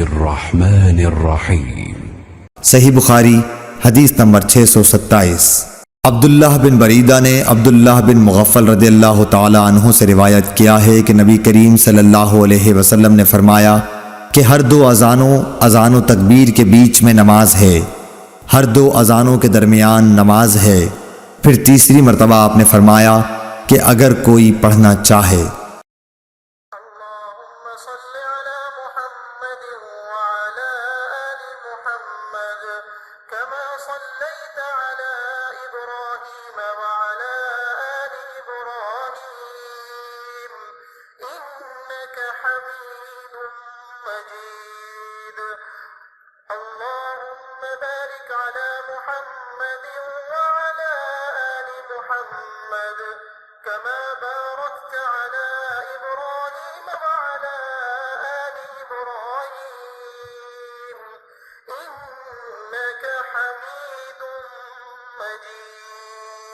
बिस्मिल्लाहिर्रहमानिर्रहीम। सही बुखारी हदीस नंबर 627। अब्दुल्लाह बिन बरीदा ने अब्दुल्लाह बिन मुगफ्फल रदियल्लाहु ताला अन्हु से रिवायत किया है कि नबी करीम सल्लल्लाहु अलैहि वसल्लम ने फरमाया कि हर दो अज़ानो तकबीर के बीच में नमाज है, हर दो अज़ानों के दरमियान नमाज है। फिर तीसरी मरतबा आपने फरमाया कि अगर कोई पढ़ना चाहे। كما باركت على إبراهيم وعلى آل إبراهيم إنك حميد مجيد।